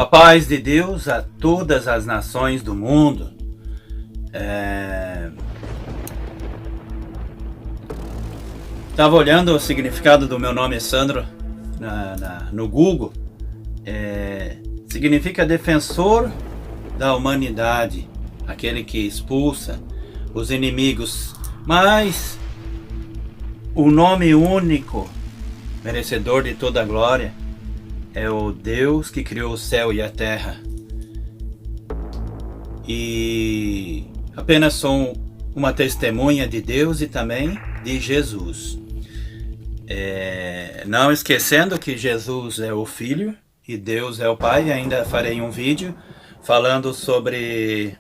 paz de Deus a todas as nações do mundo. Estava olhando o significado do meu nome Sandro no Google. Significa defensor da humanidade, aquele que expulsa os inimigos. Mas o nome único, merecedor de toda a glória, é o Deus que criou o céu e a terra. E apenas sou uma testemunha de Deus e também de Jesus. Não esquecendo que Jesus é o Filho e Deus é o Pai. Ainda farei um vídeo falando sobre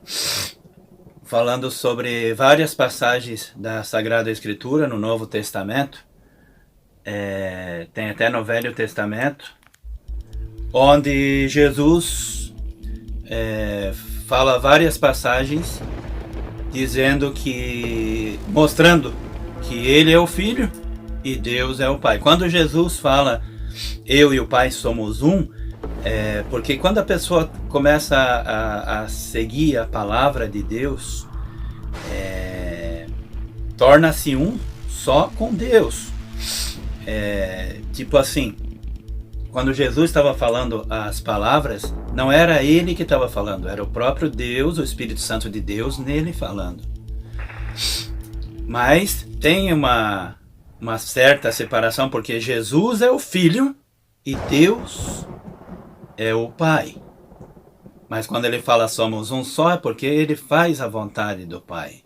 várias passagens da Sagrada Escritura no Novo Testamento. Tem até no Velho Testamento, onde Jesus fala várias passagens mostrando que ele é o Filho e Deus é o Pai. Quando Jesus fala eu e o Pai somos um, porque quando a pessoa começa a seguir a palavra de Deus, torna-se um só com Deus. Tipo assim, quando Jesus estava falando as palavras, não era ele que estava falando, era o próprio Deus, o Espírito Santo de Deus nele falando. Mas tem uma certa separação, porque Jesus é o Filho e Deus é o Pai. Mas quando ele fala somos um só, é porque ele faz a vontade do Pai.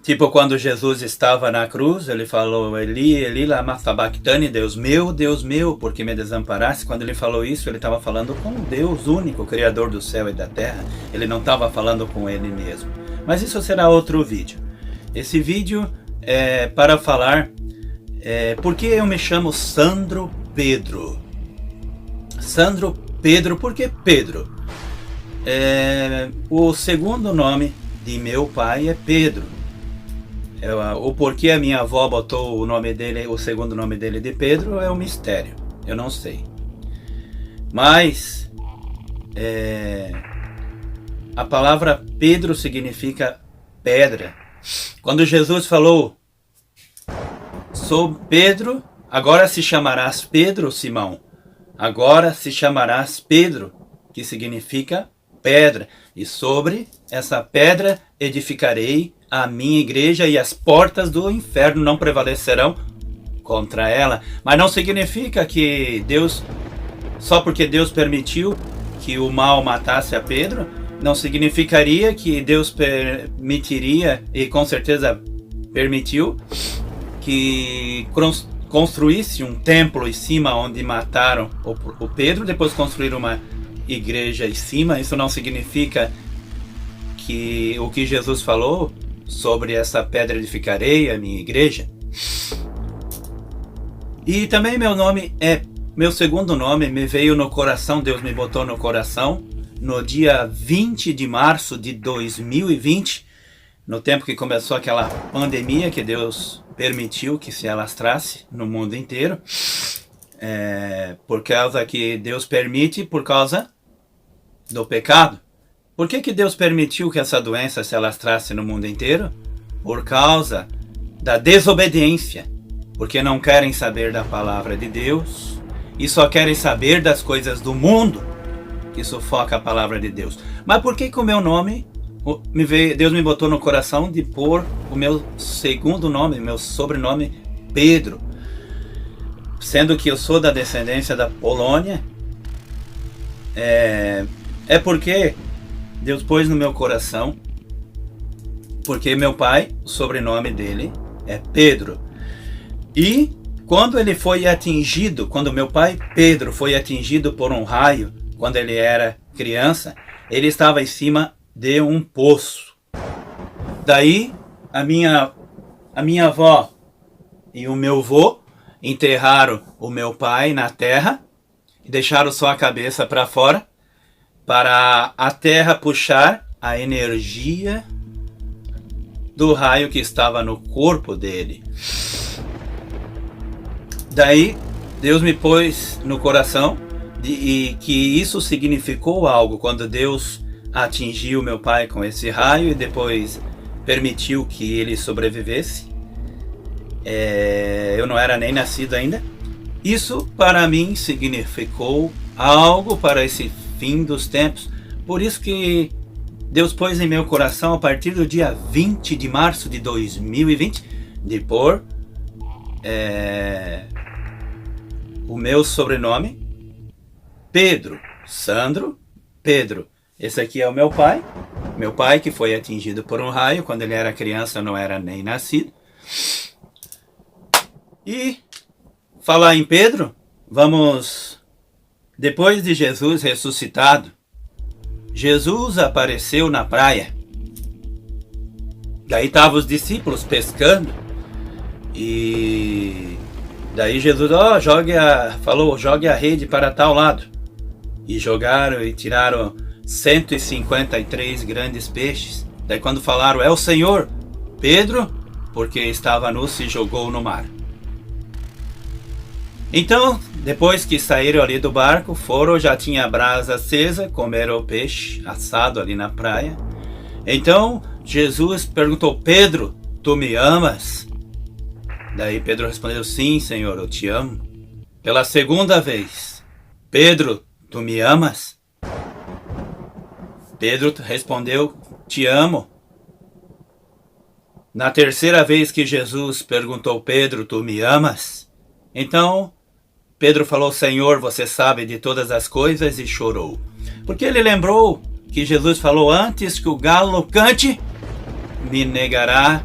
Tipo quando Jesus estava na cruz, ele falou, Eli, Eli, lama sabachthani, Deus meu, por que me desamparaste? Quando ele falou isso, ele estava falando com o Deus único, Criador do céu e da terra. Ele não estava falando com ele mesmo. Mas isso será outro vídeo. Esse vídeo é para falar por que eu me chamo Sandro Pedro. Sandro Pedro, por que Pedro? O segundo nome de meu pai é Pedro. O porquê a minha avó botou o nome dele, o segundo nome dele de Pedro, é um mistério. Eu não sei. Mas a palavra Pedro significa pedra. Quando Jesus falou, sou Pedro, agora se chamarás Pedro, Simão. Agora se chamarás Pedro, que significa pedra. E sobre essa pedra edificarei a minha igreja e as portas do inferno não prevalecerão contra ela. Mas não significa que Deus, só porque Deus permitiu que o mal matasse a Pedro, não significaria que Deus permitiria, e com certeza permitiu, que construísse um templo em cima onde mataram o Pedro, depois construir uma igreja em cima. Isso não significa que o que Jesus falou sobre essa pedra edificarei a minha igreja. E também meu segundo nome me veio no coração, Deus me botou no coração no dia 20 de março de 2020, no tempo que começou aquela pandemia que Deus permitiu que se alastrasse no mundo inteiro, por causa que Deus permite, por causa do pecado. Por que Deus permitiu que essa doença se alastrasse no mundo inteiro? Por causa da desobediência. Porque não querem saber da palavra de Deus e só querem saber das coisas do mundo que sufoca a palavra de Deus. Mas por que o meu nome, Deus me botou no coração de pôr o meu segundo nome, meu sobrenome, Pedro? Sendo que eu sou da descendência da Polônia, porque Deus pôs no meu coração, porque meu pai, o sobrenome dele é Pedro. E quando ele foi atingido, quando meu pai Pedro foi atingido por um raio, quando ele era criança, ele estava em cima de um poço. Daí a minha avó e o meu avô enterraram o meu pai na terra e deixaram só a cabeça para fora, para a terra puxar a energia do raio que estava no corpo dele. Daí Deus me pôs no coração e que isso significou algo quando Deus atingiu meu pai com esse raio e depois permitiu que ele sobrevivesse. Eu não era nem nascido ainda. Isso para mim significou algo para esse fim dos tempos. Por isso que Deus pôs em meu coração, a partir do dia 20 de março de 2020, de pôr o meu sobrenome, Pedro, Sandro, Pedro. Esse aqui é o meu pai que foi atingido por um raio. Quando ele era criança, não era nem nascido. E falar em Pedro, vamos, depois de Jesus ressuscitado, Jesus apareceu na praia. Daí estavam os discípulos pescando. E daí Jesus jogue a rede para tal lado. E jogaram e tiraram 153 grandes peixes. Daí quando falaram, é o Senhor, Pedro, porque estava nu, se jogou no mar. Então, depois que saíram ali do barco, já tinha a brasa acesa, comeram o peixe assado ali na praia. Então, Jesus perguntou, Pedro, tu me amas? Daí Pedro respondeu, sim, Senhor, eu te amo. Pela segunda vez, Pedro, tu me amas? Pedro respondeu, te amo. Na terceira vez que Jesus perguntou, Pedro, tu me amas? Então, Pedro falou, Senhor, você sabe de todas as coisas, e chorou. Porque ele lembrou que Jesus falou, antes que o galo cante, me negará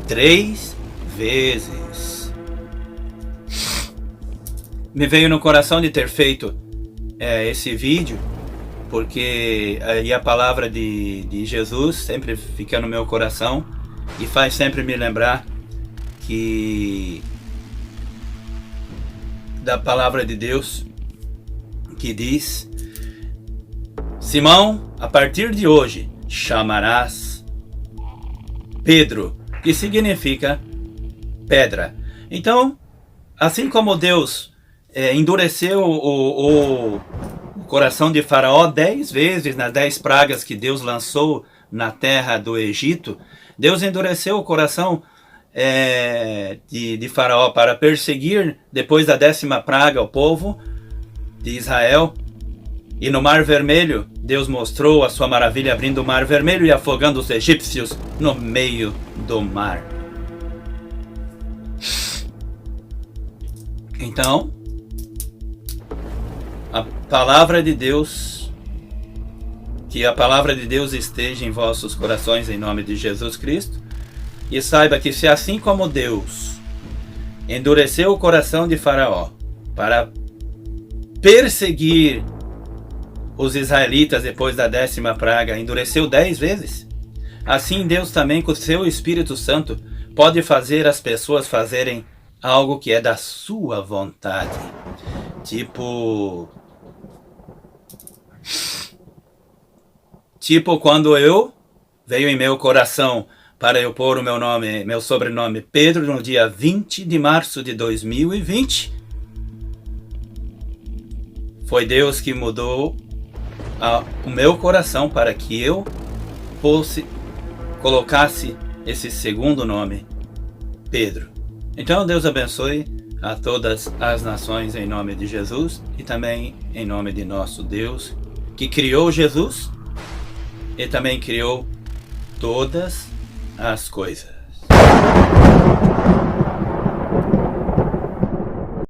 3 vezes. Me veio no coração de ter feito esse vídeo, porque aí a palavra de Jesus sempre fica no meu coração e faz sempre me lembrar da palavra de Deus, que diz, Simão, a partir de hoje chamarás Pedro, que significa pedra. Então, assim como Deus endureceu o coração de Faraó 10 vezes nas 10 pragas que Deus lançou na terra do Egito, Deus endureceu o coração de Faraó para perseguir, depois da 10ª praga, o povo de Israel. E no Mar Vermelho, Deus mostrou a sua maravilha abrindo o Mar Vermelho e afogando os egípcios no meio do mar. Então, a palavra de Deus, que a palavra de Deus esteja em vossos corações em nome de Jesus Cristo, e saiba que se assim como Deus endureceu o coração de Faraó para perseguir os israelitas depois da 10ª praga, endureceu 10 vezes, assim Deus também com o seu Espírito Santo pode fazer as pessoas fazerem algo que é da sua vontade. Tipo quando veio em meu coração para eu pôr o meu sobrenome Pedro no dia 20 de março de 2020, foi Deus que mudou o meu coração para que eu colocasse esse segundo nome, Pedro. Então Deus abençoe a todas as nações em nome de Jesus e também em nome de nosso Deus, que criou Jesus e também criou todas as coisas.